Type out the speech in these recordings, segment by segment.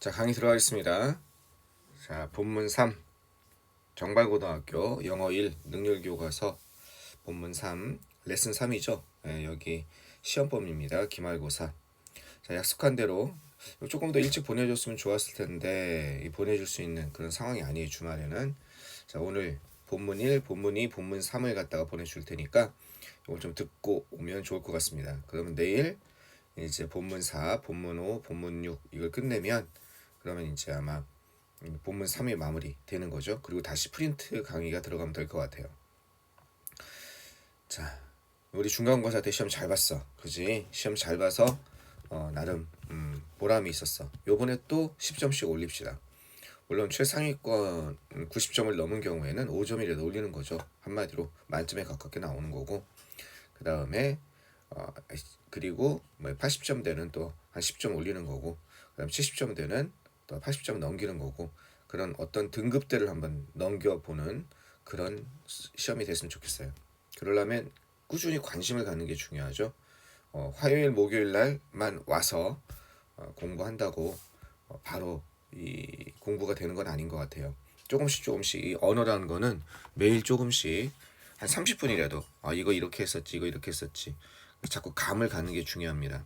자, 강의 들어가겠습니다. 자, 본문 3, 정발고등학교 영어 1 능률교과서 본문 3, 레슨 3이죠. 여기 시험범위입니다. 기말고사. 자, 약속한 대로 조금 더 일찍 보내줬으면 좋았을 텐데 보내줄 수 있는 그런 상황이 아니에요. 주말에는. 자, 오늘 본문 1, 본문 2, 본문 3을 갖다가 보내줄 테니까 이걸 좀 듣고 오면 좋을 것 같습니다. 그러면 내일 이제 본문 4, 본문 5, 본문 6 이걸 끝내면 그러면 이제 아마 본문 3이 마무리 되는 거죠. 그리고 다시 프린트 강의가 들어가면 될 것 같아요. 자, 우리 중간고사 때 시험 잘 봤어. 그지? 시험 잘 봐서 나름 보람이 있었어. 요번에 또 10점씩 올립시다. 물론 최상위권 90점을 넘은 경우에는 5점이라도 올리는 거죠. 한마디로 만점에 가깝게 나오는 거고, 그 다음에 그리고 80점 되는 또 한 10점 올리는 거고, 그다음 70점 되는 또 80점 넘기는 거고, 그런 어떤 등급대를 한번 넘겨보는 그런 시험이 됐으면 좋겠어요. 그러려면 꾸준히 관심을 갖는 게 중요하죠. 화요일 목요일 날만 와서 공부한다고 바로 이 공부가 되는 건 아닌 것 같아요. 조금씩 이 언어라는 거는 매일 조금씩 한 30분이라도 이거 이렇게 했었지, 이거 이렇게 했었지, 자꾸 감을 갖는 게 중요합니다.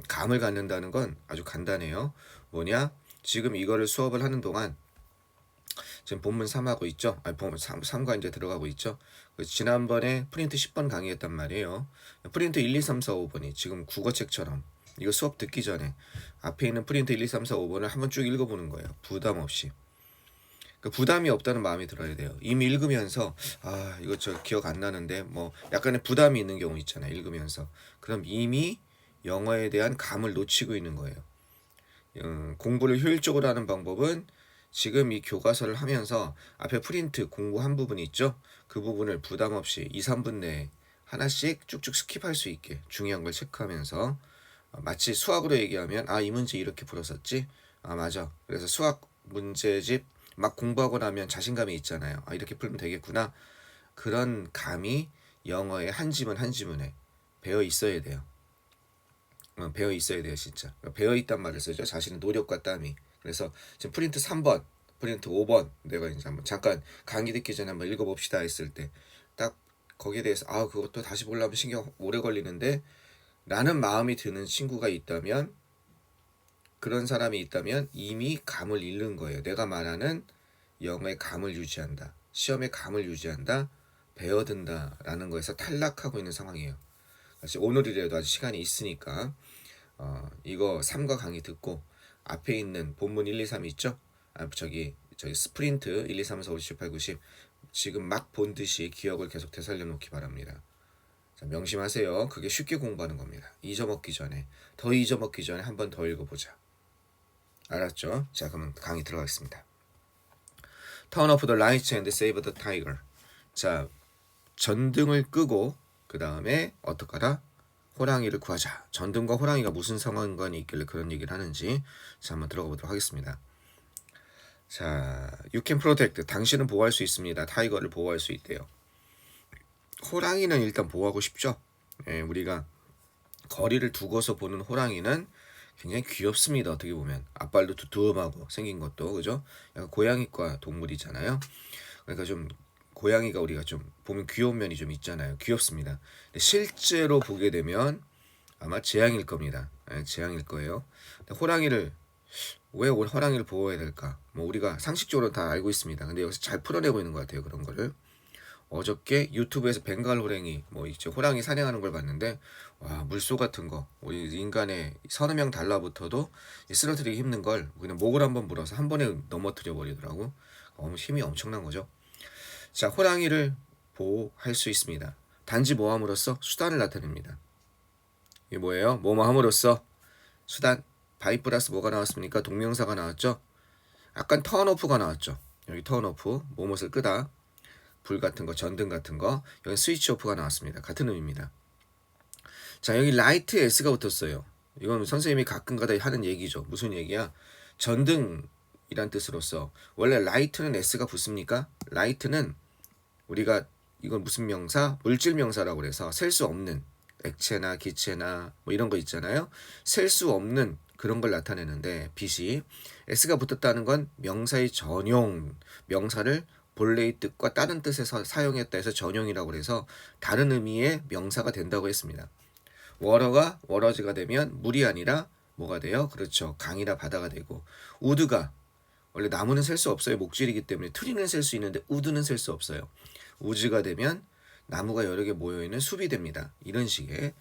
감을 갖는다는 건 아주 간단해요. 뭐냐? 지금 이거를 수업을 하는 동안 지금 본문 3하고 있죠? 본문 3과 이제 들어가고 있죠? 지난번에 프린트 10번 강의했단 말이에요. 프린트 1, 2, 3, 4, 5번이 지금 국어책처럼 이거 수업 듣기 전에 앞에 있는 프린트 1, 2, 3, 4, 5번을 한번 쭉 읽어보는 거예요. 부담 없이. 그 부담이 없다는 마음이 들어야 돼요. 이미 읽으면서 이거 저 기억 안 나는데 뭐 약간의 부담이 있는 경우 있잖아요. 읽으면서. 그럼 이미 영어에 대한 감을 놓치고 있는 거예요. 공부를 효율적으로 하는 방법은 지금 이 교과서를 하면서 앞에 프린트 공부한 부분이 있죠. 그 부분을 부담 없이 2, 3분 내에 하나씩 쭉쭉 스킵할 수 있게 중요한 걸 체크하면서 마치 수학으로 얘기하면 이 문제 이렇게 풀었었지? 맞아. 그래서 수학 문제집 막 공부하고 나면 자신감이 있잖아요. 이렇게 풀면 되겠구나. 그런 감이 영어의 한 지문 한 지문에 배어 있어야 돼요. 배어 있어야 돼요, 진짜. 배어 있단 말을 쓰죠. 자신의 노력과 땀이. 그래서 지금 프린트 3번, 프린트 5번 내가 이제 한번 잠깐 강의 듣기 전에 한번 읽어봅시다 했을 때 딱 거기에 대해서 그것도 다시 보려면 신경 오래 걸리는데 라는 마음이 드는 친구가 있다면, 그런 사람이 있다면 이미 감을 잃는 거예요. 내가 말하는 영어의 감을 유지한다, 시험의 감을 유지한다, 배어든다 라는 거에서 탈락하고 있는 상황이에요. 오늘이라도 아직 시간이 있으니까 이거 3과 강의 듣고 앞에 있는 본문 1, 2, 3 있죠? 저기 스프린트 1, 2, 3, 4, 5, 6, 7, 8, 90 지금 막 본 듯이 기억을 계속 되살려 놓기 바랍니다. 자, 명심하세요. 그게 쉽게 공부하는 겁니다. 잊어먹기 전에, 더 잊어먹기 전에 한 번 더 읽어보자. 알았죠? 자, 그러면 강의 들어가겠습니다. Turn off the lights and save the tiger. 자, 전등을 끄고 그 다음에 어떡하라? 호랑이를 구하자. 전등과 호랑이가 무슨 상관관이 있길래 그런 얘기를 하는지 자, 한번 들어가 보도록 하겠습니다. 자, you can protect. 당신은 보호할 수 있습니다. 타이거를 보호할 수 있대요. 호랑이는 일단 보호하고 싶죠. 우리가 거리를 두고서 보는 호랑이는 굉장히 귀엽습니다. 어떻게 보면 앞발도 두툼하고 생긴 것도, 그죠? 약간 고양이과 동물이잖아요. 그러니까 좀 고양이가 우리가 좀 보면 귀여운 면이 좀 있잖아요. 귀엽습니다. 근데 실제로 보게 되면 아마 재앙일 겁니다. 재앙일 거예요. 호랑이를 왜 호랑이를 보호해야 될까? 뭐 우리가 상식적으로 다 알고 있습니다. 근데 여기서 잘 풀어내고 있는 것 같아요. 그런 거를. 어저께 유튜브에서 벵갈 호랑이 있죠. 호랑이 사냥하는 걸 봤는데 물소 같은 거 우리 인간의 서너 명 달라붙어도 쓰러뜨리기 힘든 걸 그냥 목을 한번 물어서 한 번에 넘어뜨려 버리더라고. 힘이 엄청난 거죠. 자, 호랑이를 보호할 수 있습니다. 단지 뭐함으로써 수단을 나타냅니다. 이게 뭐예요? 뭐뭐함으로써 수단. 바이 플러스 뭐가 나왔습니까? 동명사가 나왔죠. 약간 턴오프가 나왔죠. 여기 턴오프, 뭐뭇을 끄다. 불 같은 거, 전등 같은 거. 여기 스위치 오프가 나왔습니다. 같은 의미입니다. 자, 여기 라이트 S가 붙었어요. 이건 선생님이 가끔가다 하는 얘기죠. 무슨 얘기야? 전등이란 뜻으로서 원래 라이트는 S가 붙습니까? 라이트는 우리가 이건 무슨 명사? 물질 명사라고 그래서 셀 수 없는 액체나 기체나 이런 거 있잖아요. 셀 수 없는 그런 걸 나타내는데 빛이 s가 붙었다는 건 명사의 전용, 명사를 본래의 뜻과 다른 뜻에서 사용했다 해서 전용이라고 해서 다른 의미의 명사가 된다고 했습니다. 워러가 워러즈가 되면 물이 아니라 뭐가 돼요? 그렇죠. 강이나 바다가 되고 우드가 원래 나무는 셀 수 없어요. 목줄이기 때문에 트리는 셀 수 있는데 우드는 셀 수 없어요. 우즈가 되면 나무가 여러 개 모여있는 숲이 됩니다. 이런 식의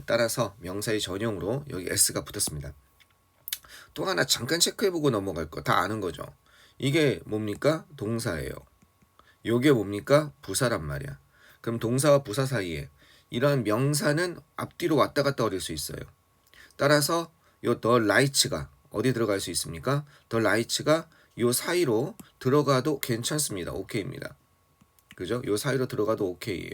따라서 명사의 전용으로 여기 s가 붙었습니다. 또 하나 잠깐 체크해보고 넘어갈 거 다 아는 거죠. 이게 뭡니까? 동사예요. 요게 뭡니까? 부사란 말이야. 그럼 동사와 부사 사이에 이런 명사는 앞뒤로 왔다 갔다 어릴 수 있어요. 따라서 요 the lights가 어디 들어갈 수 있습니까? the lights가 요 사이로 들어가도 괜찮습니다. 오케이입니다. 그죠? 요 사이로 들어가도 오케이예요.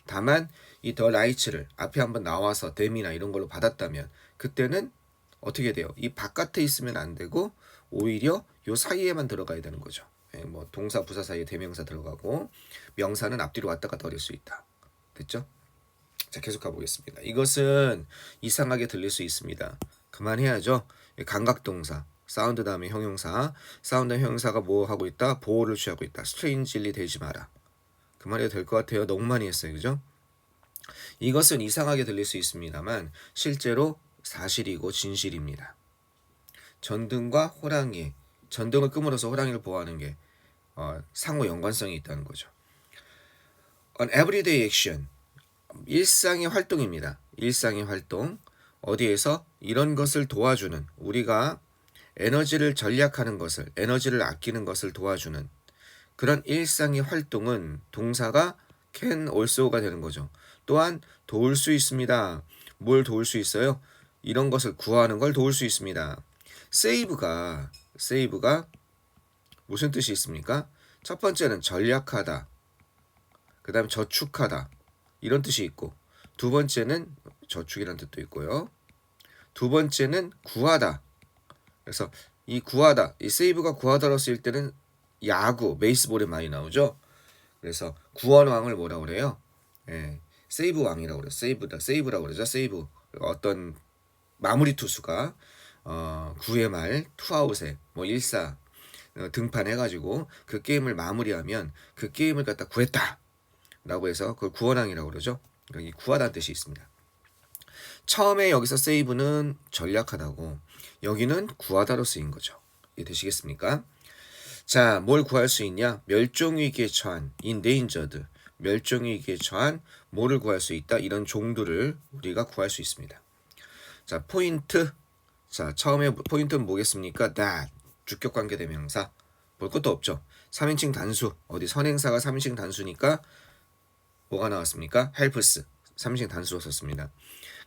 다만 이 the lights를 앞에 한번 나와서 them이나 이런 걸로 받았다면 그때는 어떻게 돼요? 이 바깥에 있으면 안 되고 오히려 요 사이에만 들어가야 되는 거죠. 뭐 동사 부사 사이에 대명사 들어가고 명사는 앞뒤로 왔다 갔다 어릴 수 있다. 됐죠? 자, 계속 가보겠습니다. 이것은 이상하게 들릴 수 있습니다. 그만해야죠. 감각동사 사운드 다음에 형용사, 사운드 형용사가 뭐 하고 있다? 보호를 취하고 있다. 스트레인지리 되지 마라. 그만해도 될 것 같아요. 너무 많이 했어요. 그죠? 이것은 이상하게 들릴 수 있습니다만 실제로 사실이고 진실입니다. 전등과 호랑이, 전등을 끄물어서 호랑이를 보호하는 게 상호 연관성이 있다는 거죠. An everyday action, 일상의 활동입니다. 일상의 활동, 어디에서 이런 것을 도와주는, 우리가 에너지를 절약하는 것을, 에너지를 아끼는 것을 도와주는 그런 일상의 활동은 동사가 can also가 되는 거죠. 또한 도울 수 있습니다. 뭘 도울 수 있어요? 이런 것을 구하는 걸 도울 수 있습니다. save가 무슨 뜻이 있습니까? 첫 번째는 절약하다, 그 다음에 저축하다 이런 뜻이 있고, 두 번째는 저축이라는 뜻도 있고요. 두 번째는 구하다. 그래서 이 구하다, 이 save가 구하다로 쓰일 때는 야구, 베이스볼에 많이 나오죠. 그래서 구원왕을 뭐라고 그래요? 세이브 왕이라고 그래요. 세이브라고 그러죠. 세이브. 어떤 마무리 투수가 9회 말 투아웃에 뭐 1사 등판해가지고 그 게임을 마무리하면 그 게임을 갖다 구했다 라고 해서 그걸 구원왕이라고 그러죠. 여기 구하다는 뜻이 있습니다. 처음에 여기서 세이브는 전략하다고, 여기는 구하다로 쓰인 거죠. 이해되시겠습니까? 자, 뭘 구할 수 있냐? 멸종위기에 처한 endangered, 멸종위기에 처한 뭐를 구할 수 있다? 이런 종들을 우리가 구할 수 있습니다. 자, 포인트. 자, 처음에 포인트는 뭐겠습니까? that, 주격관계 대명사. 볼 것도 없죠. 3인칭 단수, 어디 선행사가 3인칭 단수니까 뭐가 나왔습니까? helps, 3인칭 단수로 썼습니다.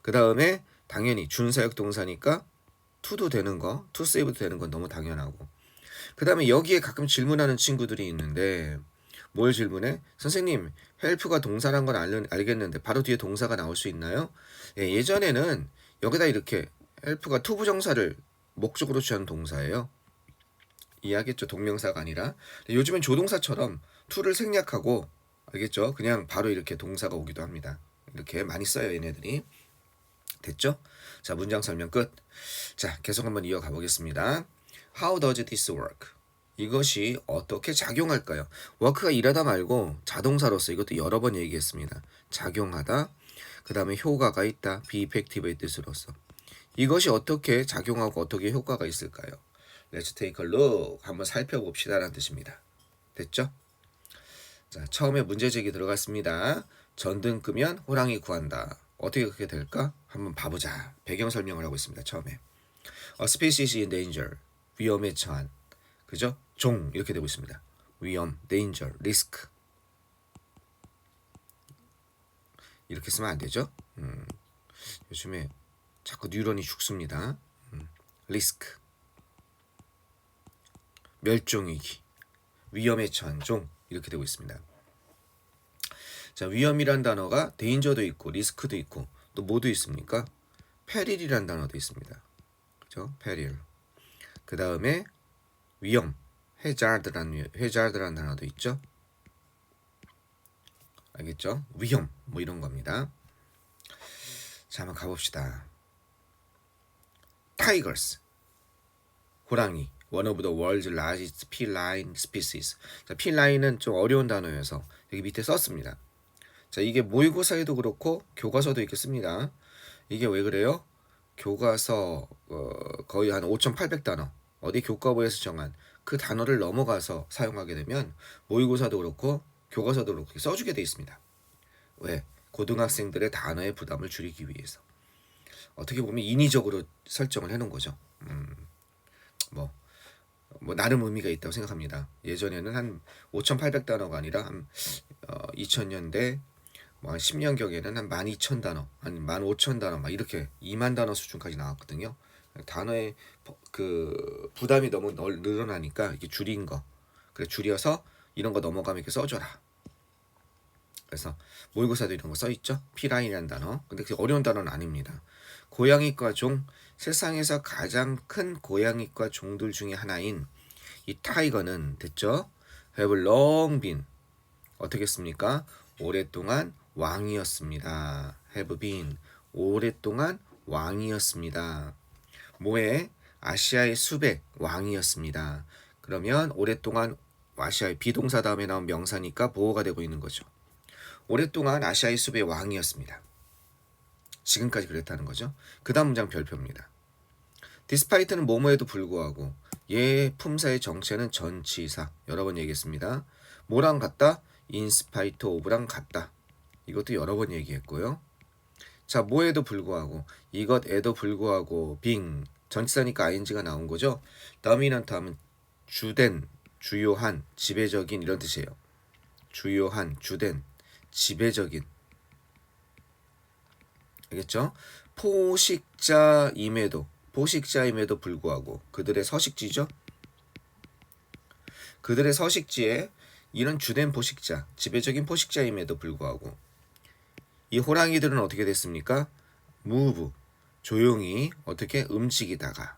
그 다음에 당연히 준사역 동사니까 to도 되는 거, to save도 되는 건 너무 당연하고, 그 다음에 여기에 가끔 질문하는 친구들이 있는데 뭘 질문해? 선생님, help가 동사란 건 알겠는데 바로 뒤에 동사가 나올 수 있나요? 예전에는 여기다 이렇게 help가 to 부정사를 목적으로 취하는 동사예요. 이해하겠죠? 동명사가 아니라. 요즘엔 조동사처럼 to를 생략하고, 알겠죠? 그냥 바로 이렇게 동사가 오기도 합니다. 이렇게 많이 써요, 얘네들이. 됐죠? 자, 문장 설명 끝. 자, 계속 한번 이어가 보겠습니다. How does this work? 이것이 어떻게 작용할까요? work가 일하다 말고 자동사로서 이것도 여러 번 얘기했습니다. 작용하다, 그 다음에 효과가 있다, be effective의 뜻으로서. 이것이 어떻게 작용하고 어떻게 효과가 있을까요? Let's take a look. 한번 살펴봅시다 라는 뜻입니다. 됐죠? 자, 처음에 문제제기 들어갔습니다. 전등 끄면 호랑이 구한다. 어떻게 그렇게 될까? 한번 봐보자. 배경 설명을 하고 있습니다. 처음에 A species in danger, 위험에 처한, 그죠? 종 이렇게 되고 있습니다. 위험, danger, risk. 이렇게 쓰면 안 되죠? 요즘에 자꾸 뉴런이 죽습니다. risk, 멸종위기, 위험에 처한 종 이렇게 되고 있습니다. 자, 위험이란 단어가 danger도 있고 리스크도 있고 또 뭐도 있습니까? peril이란 단어도 있습니다. 그죠? peril. 그 다음에 위험, hazard라는 단어도 있죠. 알겠죠? 위험, 뭐 이런 겁니다. 자, 한번 가봅시다. tigers, 호랑이, one of the world's largest feline species. 자, feline은 좀 어려운 단어여서 여기 밑에 썼습니다. 자, 이게 모의고사에도 그렇고 교과서도 이렇게 씁니다. 이게 왜 그래요? 교과서 거의 한 5,800단어 어디 교과부에서 정한 그 단어를 넘어가서 사용하게 되면 모의고사도 그렇고 교과서도 그렇게 써주게 돼 있습니다. 왜? 고등학생들의 단어의 부담을 줄이기 위해서. 어떻게 보면 인위적으로 설정을 해놓은 거죠. 뭐 나름 의미가 있다고 생각합니다. 예전에는 한 5,800단어가 아니라 한 2000년대 뭐 한 10년경에는 한 12,000단어, 한 15,000단어 막 이렇게 2만 단어 수준까지 나왔거든요. 단어의 그 부담이 너무 늘어나니까 이렇게 줄인 거. 그래 줄여서 이런 거 넘어가면 이렇게 써줘라. 그래서 모의고사도 이런 거 써있죠. 피라인이라는 단어. 근데 그 어려운 단어는 아닙니다. 고양이과 종, 세상에서 가장 큰 고양이과 종들 중에 하나인 이 타이거는 됐죠. have long been 어떻게 했습니까? 오랫동안 왕이었습니다. have been 오랫동안 왕이었습니다. 뭐에? 아시아의 숲의 왕이었습니다. 그러면 오랫동안 아시아의 비동사 다음에 나온 명사니까 보호가 되고 있는 거죠. 오랫동안 아시아의 숲의 왕이었습니다. 지금까지 그랬다는 거죠. 그 다음 문장 별표입니다. despite는 뭐뭐에도 불구하고 얘 품사의 정체는 전치사. 여러 번 얘기했습니다. 뭐랑 같다? in spite of랑 같다. 이것도 여러 번 얘기했고요. 자, 뭐에도 불구하고 이것에도 불구하고 being 전치사니까 ing가 나온 거죠. dominant 하면 주된, 주요한, 지배적인 이런 뜻이에요. 주요한, 주된, 지배적인. 알겠죠? 포식자임에도 불구하고 그들의 서식지죠. 그들의 서식지에 이런 주된 포식자, 지배적인 포식자임에도 불구하고 이 호랑이들은 어떻게 됐습니까? move, 조용히 어떻게 움직이다가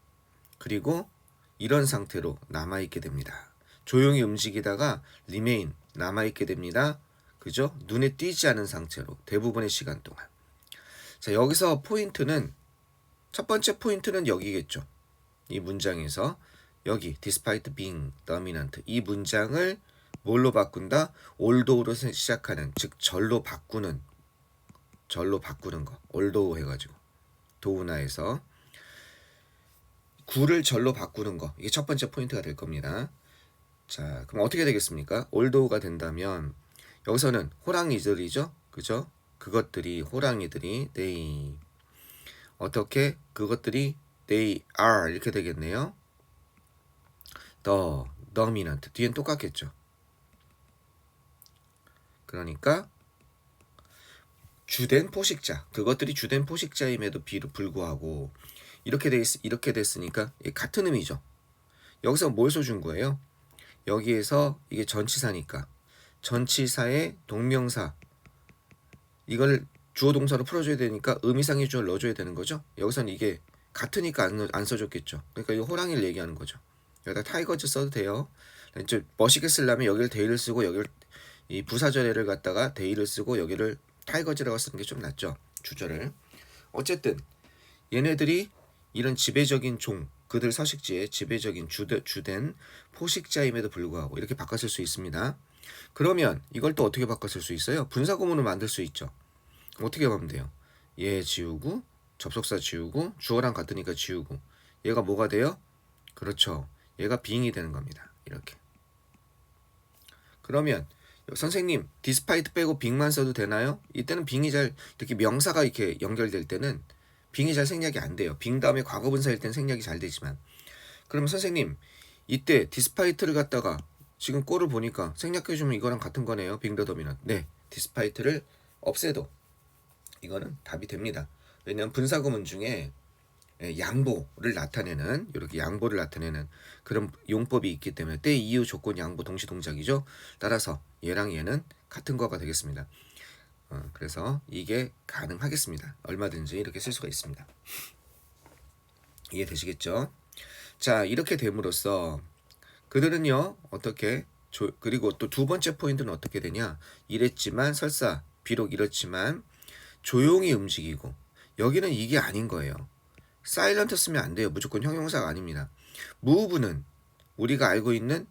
그리고 이런 상태로 남아있게 됩니다. 조용히 움직이다가 remain, 남아있게 됩니다. 그죠? 눈에 띄지 않은 상태로 대부분의 시간 동안. 자, 여기서 포인트는 첫 번째 포인트는 여기겠죠. 이 문장에서 여기 despite being dominant 이 문장을 뭘로 바꾼다? 올도우로 시작하는 즉 절로 바꾸는 거 올도우 해가지고 도우나에서 구를 절로 바꾸는 거 이게 첫 번째 포인트가 될 겁니다. 자, 그럼 어떻게 되겠습니까? 올도우가 된다면 여기서는 호랑이들이죠, 그죠? 그것들이 호랑이들이 they 어떻게 그것들이 they are 이렇게 되겠네요. the dominant 뒤엔 똑같겠죠. 그러니까 주된 포식자 그것들이 주된 포식자임에도 불구하고 이렇게 됐으니까 같은 의미죠. 여기서 뭘 써준 거예요? 여기에서 이게 전치사니까 전치사의 동명사 이걸 주어 동사로 풀어줘야 되니까 의미상의 주어를 넣어줘야 되는 거죠. 여기서는 이게 같으니까 안 써줬겠죠. 그러니까 이 호랑이를 얘기하는 거죠. 여기다 타이거즈 써도 돼요. 멋있게 쓰려면 여기를 데이를 쓰고 여기를 이 부사절에를 갖다가 데이를 쓰고 여기를 타이거즈라고 쓰는 게 좀 낫죠. 주절을. 어쨌든 얘네들이 이런 지배적인 종 그들 서식지의 지배적인 주된 포식자임에도 불구하고 이렇게 바꿨을 수 있습니다. 그러면 이걸 또 어떻게 바꿨을 수 있어요? 분사구문을 만들 수 있죠. 어떻게 하면 돼요? 얘 지우고 접속사 지우고 주어랑 같으니까 지우고 얘가 뭐가 돼요? 그렇죠. 얘가 being이 되는 겁니다. 이렇게. 그러면 선생님 despite 빼고 being만 써도 되나요? 이때는 being이 잘 이렇게 명사가 이렇게 연결될 때는 being이 잘 생략이 안 돼요. being 다음에 과거분사일 때는 생략이 잘 되지만 그러면 선생님 이때 despite를 갖다가 지금 꼴을 보니까 생략해주면 이거랑 같은 거네요. being the dominant. 네, despite를 없애도 이거는 답이 됩니다. 왜냐하면 분사구문 중에 양보를 나타내는 이렇게 양보를 나타내는 그런 용법이 있기 때문에 때 이유 조건 양보 동시 동작이죠. 따라서 얘랑 얘는 같은 거가 되겠습니다. 그래서 이게 가능하겠습니다. 얼마든지 이렇게 쓸 수가 있습니다. 이해되시겠죠? 자, 이렇게 됨으로써 그들은요 어떻게 그리고 또 두 번째 포인트는 어떻게 되냐? 이랬지만 설사 비록 이렇지만 조용히 움직이고 여기는 이게 아닌 거예요. silent 쓰면 안 돼요. 무조건 형용사가 아닙니다. move는 우리가 알고 있는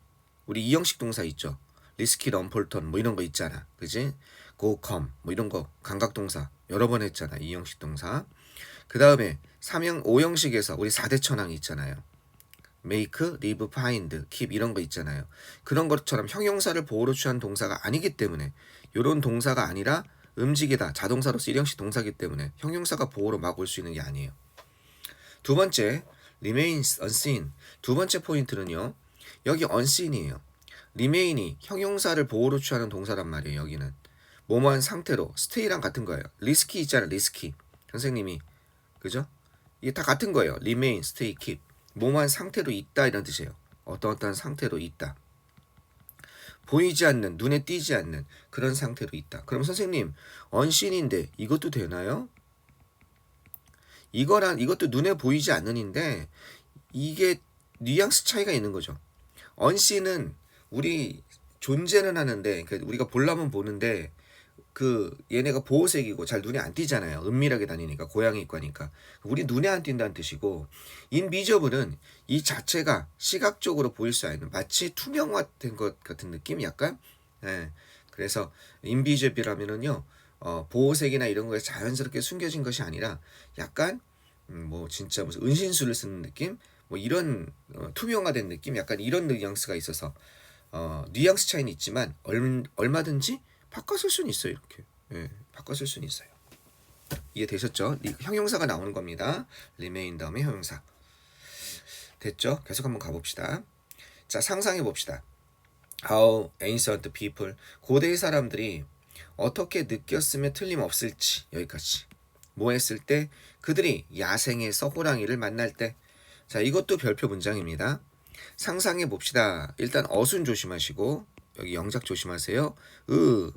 우리 이형식 동사 있죠. risky, unbolton 뭐 이런 거 있잖아. 그지? go, come 뭐 이런 거 감각동사 여러 번 했잖아. 이형식 동사. 그 다음에 5형식에서 우리 4대 천항이 있잖아요. make, leave, find, keep 이런 거 있잖아요. 그런 것처럼 형용사를 보호로 취한 동사가 아니기 때문에 이런 동사가 아니라 움직이다, 자동사로서 1형식 동사기 때문에 형용사가 보호로 막 올 수 있는 게 아니에요. 두 번째, remains unseen. 두 번째 포인트는요. 여기 unseen이에요. remain이 형용사를 보호로 취하는 동사란 말이에요. 여기는 뭐뭐한 상태로 stay랑 같은 거예요. risky 있잖아요. risky. 선생님이 그죠? 이게 다 같은 거예요. remain, stay, keep. 뭐뭐한 상태로 있다 이런 뜻이에요. 어떠한 상태로 있다. 보이지 않는, 눈에 띄지 않는 그런 상태로 있다. 그럼 선생님, unseen인데 이것도 되나요? 이것도 눈에 보이지 않는인데 이게 뉘앙스 차이가 있는 거죠. unseen은 우리 존재는 하는데 그러니까 우리가 보려면 보는데 그 얘네가 보호색이고 잘 눈에 안 띄잖아요. 은밀하게 다니니까 고양이 입과니까 우리 눈에 안 띈다는 뜻이고 인비저블은 이 자체가 시각적으로 보일 수 있는 마치 투명화된 것 같은 느낌 약간 그래서 인비저블하면은요 보호색이나 이런 거에 자연스럽게 숨겨진 것이 아니라 약간 뭐 진짜 무슨 은신술을 쓰는 느낌 뭐 이런 투명화된 느낌 약간 이런 뉘앙스가 있어서 뉘앙스 차이는 있지만 얼마든지 바꿔 쓸 수는 있어요. 이렇게 바꿔 쓸 수는 있어요. 이해되셨죠? 형용사가 나오는 겁니다. remain 다음에 형용사 됐죠? 계속 한번 가봅시다. 자 상상해 봅시다. How ancient people 고대의 사람들이 어떻게 느꼈으면 틀림없을지 여기까지 뭐 했을 때 그들이 야생에서 호랑이를 만날 때 자 이것도 별표 문장입니다. 상상해 봅시다. 일단 어순 조심하시고 여기 영작 조심하세요.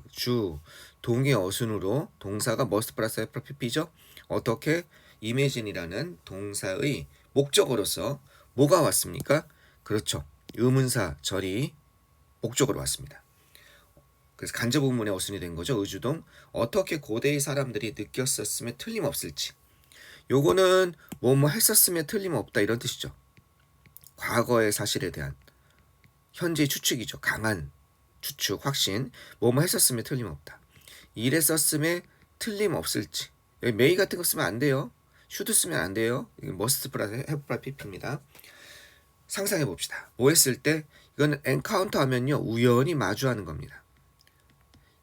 주, 동의 어순으로 동사가 must 플러스 FPP죠. 어떻게 imagine이라는 동사의 목적어로서 뭐가 왔습니까? 그렇죠. 의문사 절이 목적어로 왔습니다. 그래서 간접 의문의 어순이 된 거죠. 의주동. 어떻게 고대의 사람들이 느꼈었으면 틀림없을지. 요거는 뭐뭐 했었으면 틀림없다 이런 뜻이죠. 과거의 사실에 대한 현재의 추측이죠. 강한 추측, 확신. 뭐뭐 했었으면 틀림없다. 이랬었음에 틀림없을지. 여기 may 같은 거 쓰면 안 돼요. should 쓰면 안 돼요. 이게 must 플러스 have 플러스 pp입니다. 상상해 봅시다. 뭐 했을 때 이거는 encounter 하면요. 우연히 마주하는 겁니다.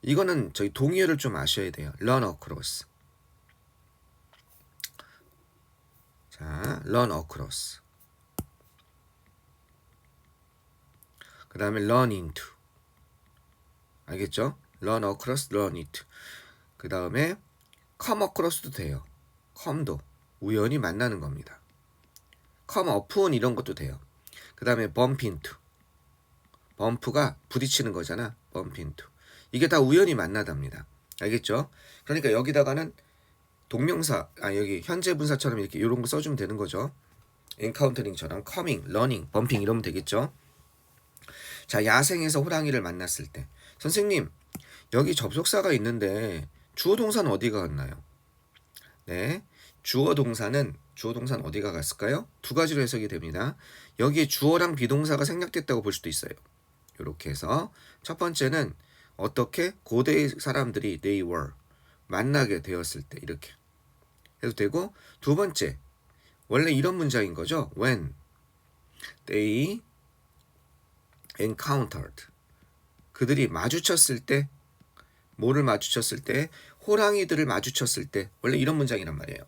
이거는 저희 동의어를 좀 아셔야 돼요. run across. 자, run across. 그 다음에 run into. 알겠죠? run across, run into. 그 다음에 come across도 돼요. come도 우연히 만나는 겁니다. come upon 이런 것도 돼요. 그 다음에 bump into. 범프가 부딪히는 거잖아. bump into. 이게 다 우연히 만나답니다. 알겠죠? 그러니까 여기다가는 동명사, 여기 현재 분사처럼 이렇게 이런 거 써주면 되는 거죠. encountering처럼 coming, running, bumping 이러면 되겠죠. 자, 야생에서 호랑이를 만났을 때 선생님, 여기 접속사가 있는데 주어 동사는 어디가 갔나요? 네, 주어 동사는 어디가 갔을까요? 두 가지로 해석이 됩니다. 여기에 주어랑 비동사가 생략됐다고 볼 수도 있어요. 이렇게 해서 첫 번째는 어떻게 고대의 사람들이 they were 만나게 되었을 때 이렇게 해도 되고 두 번째 원래 이런 문장인 거죠. when they encountered 그들이 마주쳤을 때 뭐를 마주쳤을 때 호랑이들을 마주쳤을 때 원래 이런 문장이란 말이에요.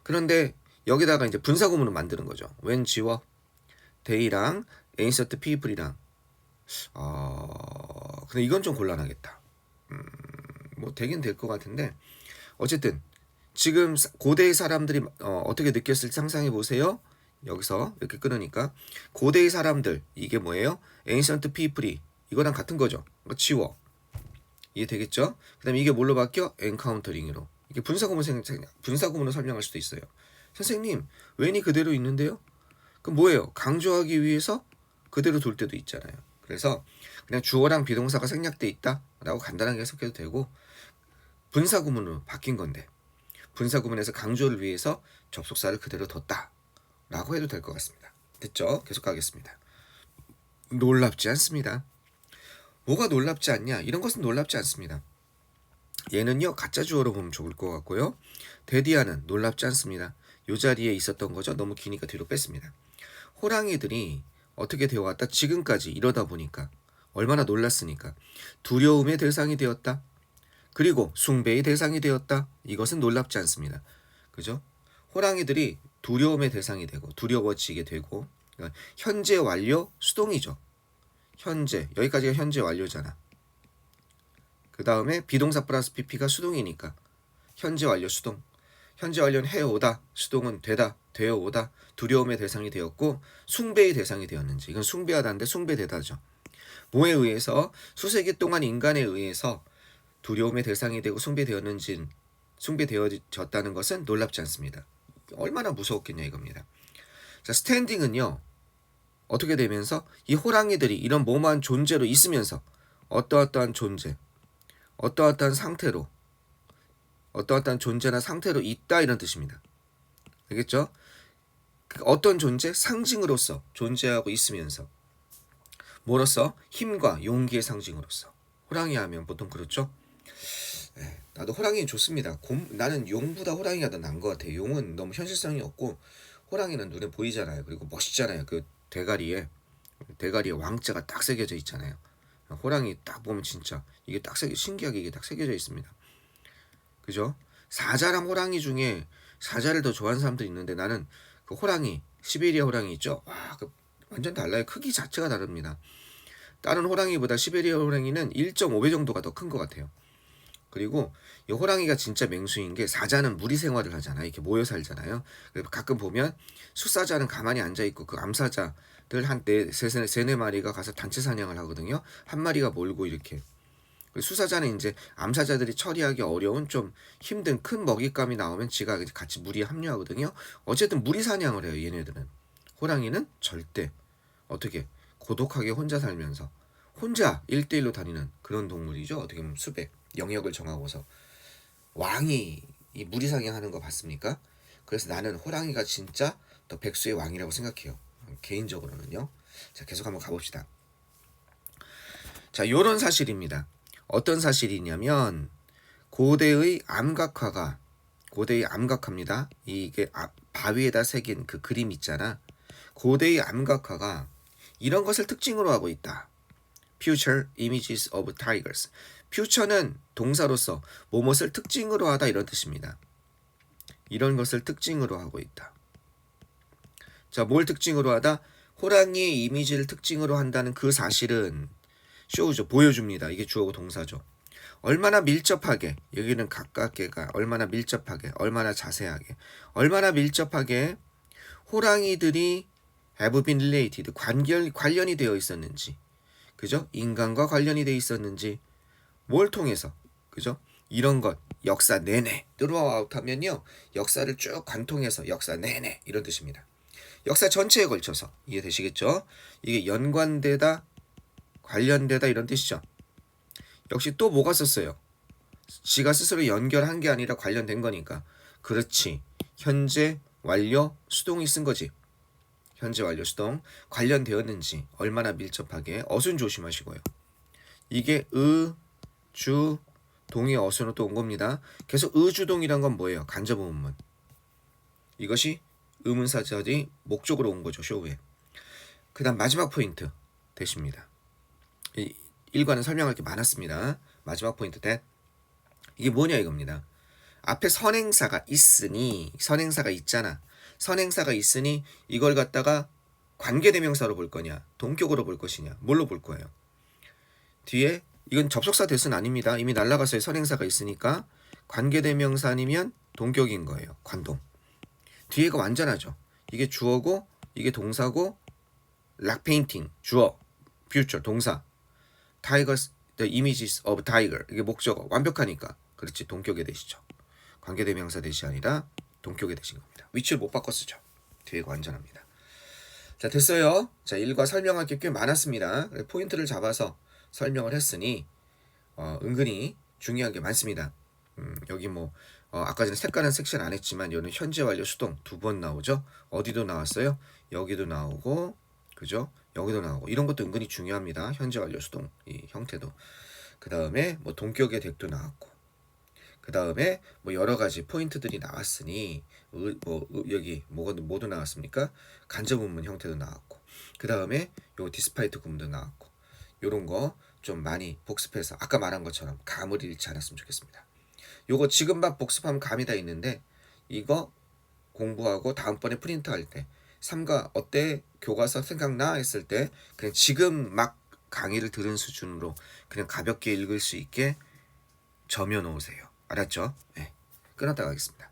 그런데 여기다가 이제 분사구문을 만드는 거죠. when 지워 they랑 ancient people이랑 근데 이건 좀 곤란하겠다. 뭐 되긴 될 것 같은데 어쨌든 지금 고대의 사람들이 어떻게 느꼈을지 상상해 보세요. 여기서 이렇게 끊으니까 고대의 사람들 이게 뭐예요? ancient people이 이거랑 같은 거죠. 지워 이해되겠죠? 그 다음에 이게 뭘로 바뀌어? encountering으로 이게 분사구문으로 설명할 수도 있어요. 선생님 when이 그대로 있는데요? 그럼 뭐예요? 강조하기 위해서 그대로 둘 때도 있잖아요. 그래서 그냥 주어랑 비동사가 생략돼 있다 라고 간단하게 해석해도 되고 분사구문으로 바뀐 건데 분사 구문에서 강조를 위해서 접속사를 그대로 뒀다 라고 해도 될 것 같습니다. 됐죠? 계속 가겠습니다. 놀랍지 않습니다. 뭐가 놀랍지 않냐? 이런 것은 놀랍지 않습니다. 얘는요 가짜 주어로 보면 좋을 것 같고요. 데디아는 놀랍지 않습니다. 이 자리에 있었던 거죠. 너무 기니까 뒤로 뺐습니다. 호랑이들이 어떻게 되어왔다? 지금까지 이러다 보니까 얼마나 놀랐으니까 두려움의 대상이 되었다. 그리고 숭배의 대상이 되었다. 이것은 놀랍지 않습니다. 그죠? 호랑이들이 두려움의 대상이 되고 두려워지게 되고 그러니까 현재 완료 수동이죠. 현재 여기까지가 현재 완료잖아. 그 다음에 비동사 플러스 pp가 수동이니까 현재 완료 수동. 현재 완료는 해오다. 수동은 되다. 되어오다. 두려움의 대상이 되었고 숭배의 대상이 되었는지 이건 숭배하다인데 숭배되다죠. 뭐에 의해서 수세기 동안 인간에 의해서 두려움의 대상이 되고 숭배되어졌다는 것은 놀랍지 않습니다. 얼마나 무서웠겠냐 이겁니다. 자, 스탠딩은요. 어떻게 되면서 이 호랑이들이 이런 모호한 존재로 있으면서 어떠어떠한 존재, 어떠어떠한 상태로 어떠어떠한 존재나 상태로 있다 이런 뜻입니다. 알겠죠? 어떤 존재? 상징으로서 존재하고 있으면서 뭐로서? 힘과 용기의 상징으로서. 호랑이 하면 보통 그렇죠? 네, 나도 호랑이는 좋습니다. 나는 용보다 호랑이가 더 나은 것 같아요. 용은 너무 현실성이 없고 호랑이는 눈에 보이잖아요. 그리고 멋있잖아요. 그 대가리에 왕자가 딱 새겨져 있잖아요. 호랑이 딱 보면 진짜 이게 딱 신기하게 이게 딱 새겨져 있습니다. 그죠? 사자랑 호랑이 중에 사자를 더 좋아하는 사람들이 있는데 나는 그 호랑이 시베리아 호랑이 있죠? 와, 그 완전 달라요. 크기 자체가 다릅니다. 다른 호랑이보다 시베리아 호랑이는 1.5배 정도가 더 큰 것 같아요. 그리고 이 호랑이가 진짜 맹수인 게 사자는 무리 생활을 하잖아요. 이렇게 모여 살잖아요. 가끔 보면 숫사자는 가만히 앉아 있고 그 암사자들 한 세네 마리가 가서 단체 사냥을 하거든요. 한 마리가 몰고 이렇게. 수사자는 이제 암사자들이 처리하기 어려운 좀 힘든 큰 먹잇감이 나오면 지가 같이 무리에 합류하거든요. 어쨌든 무리 사냥을 해요. 얘네들은. 호랑이는 절대 어떻게 고독하게 혼자 살면서 혼자 1대1로 다니는 그런 동물이죠. 어떻게 보면 수백 영역을 정하고서 왕이 이 무리 사냥하는 거 봤습니까? 그래서 나는 호랑이가 진짜 더 백수의 왕이라고 생각해요. 개인적으로는요. 자, 계속 한번 가봅시다. 자, 요런 사실입니다. 어떤 사실이냐면 고대의 암각화입니다. 이게 바위에다 새긴 그 그림 있잖아. 고대의 암각화가 이런 것을 특징으로 하고 있다. Future images of tigers. future는 동사로서 뭐뭇을 특징으로 하다 이런 뜻입니다. 이런 것을 특징으로 하고 있다. 자, 뭘 특징으로 하다? 호랑이의 이미지를 특징으로 한다는 그 사실은 쇼우죠. 보여줍니다. 이게 주어고 동사죠. 얼마나 밀접하게, 여기는 가깝게가 얼마나 밀접하게, 얼마나 자세하게, 얼마나 밀접하게 호랑이들이 have been related, 관련이 되어 있었는지, 그죠? 인간과 관련이 되어 있었는지, 뭘 통해서, 그죠? 이런 것, 역사 내내, throughout 하면요, 역사를 쭉 관통해서 역사 내내 이런 뜻입니다. 역사 전체에 걸쳐서 이해되시겠죠? 이게 연관되다, 관련되다 이런 뜻이죠. 역시 또 뭐가 썼어요? 지가 스스로 연결한 게 아니라 관련된 거니까. 그렇지. 현재 완료 수동이 쓴 거지. 현재 완료 수동 관련되었는지 얼마나 밀접하게 어순 조심하시고요. 이게 주 동의 어순으로 또 온 겁니다. 계속 주동이란 건 뭐예요? 간접 의문문. 이것이 의문사절이 목적으로 온 거죠. 쇼에. 그 다음 마지막 포인트 되십니다. 일과는 설명할 게 많았습니다. 마지막 포인트 대 이게 뭐냐 이겁니다. 앞에 선행사가 있잖아. 선행사가 있으니 이걸 갖다가 관계대명사로 볼 거냐, 동격으로 볼 것이냐, 뭘로 볼 거예요. 뒤에 이건 접속사 대수는 아닙니다. 이미 날라갔어요. 선행사가 있으니까 관계대명사 아니면 동격인 거예요. 관동. 뒤에가 완전하죠. 이게 주어고 이게 동사고 락 페인팅 주어, future 동사, tigers, the images of tiger 이게 목적어 완벽하니까 그렇지 동격의 대시죠. 관계대명사 대시 아니라 동격의 대신 겁니다. 위치를 못 바꿔 쓰죠. 뒤에가 완전합니다. 자, 됐어요. 자, 일과 설명할 게 꽤 많았습니다. 포인트를 잡아서 설명을 했으니 은근히 중요한 게 많습니다. 여기 뭐 아까 전에 색깔은 섹션 안 했지만 여기는 현재 완료 수동 두 번 나오죠. 어디도 나왔어요? 여기도 나오고, 그죠? 여기도 나오고. 이런 것도 은근히 중요합니다. 현재 완료 수동 이 형태도. 그 다음에 뭐 동격의 덱도 나왔고, 그 다음에 뭐 여러 가지 포인트들이 나왔으니 여기 뭐가 모두 나왔습니까? 간접 문문 형태도 나왔고, 그 다음에 요 디스파이트 구문도 나왔고, 요런 거 좀 많이 복습해서 아까 말한 것처럼 감을 잃지 않았으면 좋겠습니다. 요거 지금 막 복습하면 감이 다 있는데 이거 공부하고 다음번에 프린트 할 때 삼가 어때? 교과서 생각나? 했을 때 그냥 지금 막 강의를 들은 수준으로 그냥 가볍게 읽을 수 있게 점여 놓으세요. 알았죠? 네. 끊었다 가겠습니다.